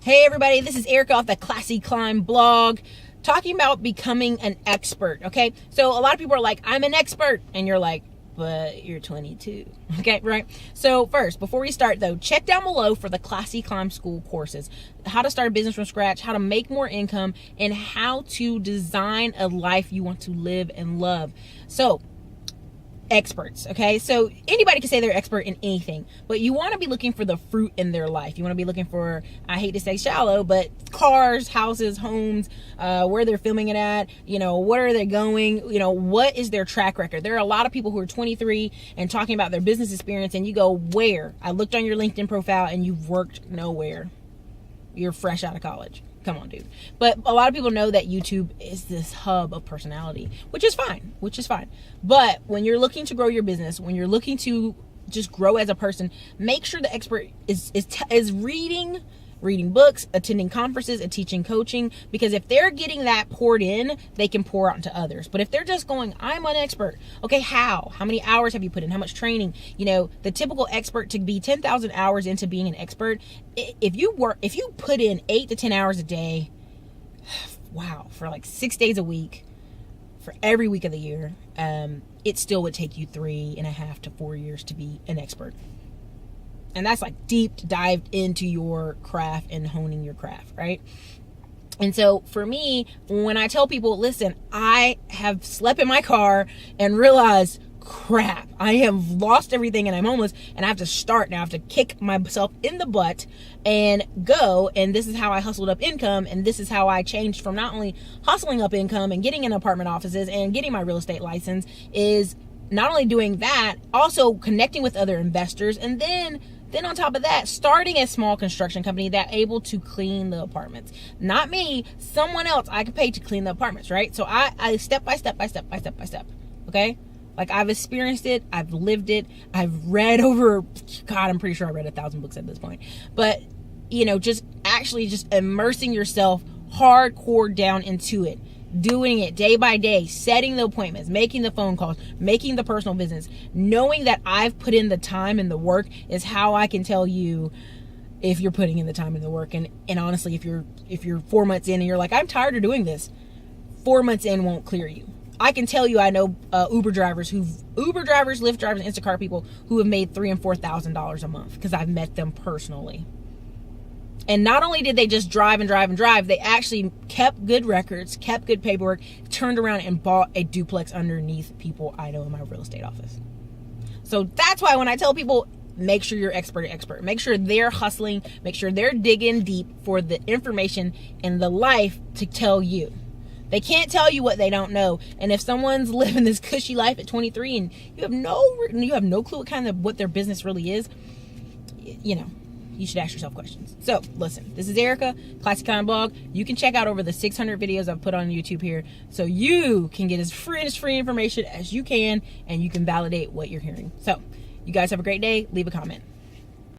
Hey everybody, this is Erica off the Classy Climb blog, talking about becoming an expert, okay? So a lot of people are like, I'm an expert, and you're like, but you're 22, okay, right? So first, before we start though, check down below for the Classy Climb School courses, how to start a business from scratch, how to make more income, and how to design a life you want to live and love. So, experts, okay? So anybody can say they're expert in anything, but you want to be looking for the fruit in their life. You want to be looking for, I hate to say shallow, but cars, houses, homes, where they're filming it at, where are they going, what is their track record? There are a lot of people who are 23 and talking about their business experience, and you go, where? I looked on your LinkedIn profile and you've worked nowhere. You're fresh out of college. Come on, dude. But a lot of people know that YouTube is this hub of personality, which is fine. But when you're looking to grow your business, when you're looking to just grow as a person, make sure the expert is reading books, attending conferences, and teaching coaching, because if they're getting that poured in, they can pour out to others. But if they're just going, I'm an expert, okay, how many hours have you put in, how much training? The typical expert, to be 10,000 hours into being an expert, if you put in 8 to 10 hours a day, wow, for like 6 days a week, for every week of the year, it still would take you 3.5 to 4 years to be an expert. And that's like deep dived into your craft and honing your craft, right? And so for me, when I tell people, listen, I have slept in my car and realized, crap, I have lost everything and I'm homeless and I have to start now. I have to kick myself in the butt and go. And this is how I hustled up income. And this is how I changed from not only hustling up income and getting in apartment offices and getting my real estate license, is not only doing that, also connecting with other investors, and then on top of that, starting a small construction company that's able to clean the apartments. Not me, someone else I could pay to clean the apartments, right? So I step by step, okay? Like, I've experienced it, I've lived it, I've read over, God, I'm pretty sure I read 1,000 books at this point. But, just immersing yourself hardcore down into it. Doing it day by day, setting the appointments, making the phone calls, making the personal business, knowing that I've put in the time and the work is how I can tell you if you're putting in the time and the work. And honestly, if you're 4 months in and you're like, I'm tired of doing this, 4 months in won't clear you. I can tell you, I know Uber drivers, Lyft drivers, Instacart people who have made $3,000 and $4,000 a month, because I've met them personally. And not only did they just drive, they actually kept good records, kept good paperwork, turned around and bought a duplex underneath people I know in my real estate office. So that's why when I tell people, make sure you're expert. Make sure they're hustling. Make sure they're digging deep for the information and the life to tell you. They can't tell you what they don't know. And if someone's living this cushy life at 23 and you have no clue what their business really is, you should ask yourself questions. So listen, this is Erica, Classy Climb blog. You can check out over the 600 videos I've put on YouTube here, so you can get as free information as you can, and you can validate what you're hearing. So you guys have a great day. Leave a comment.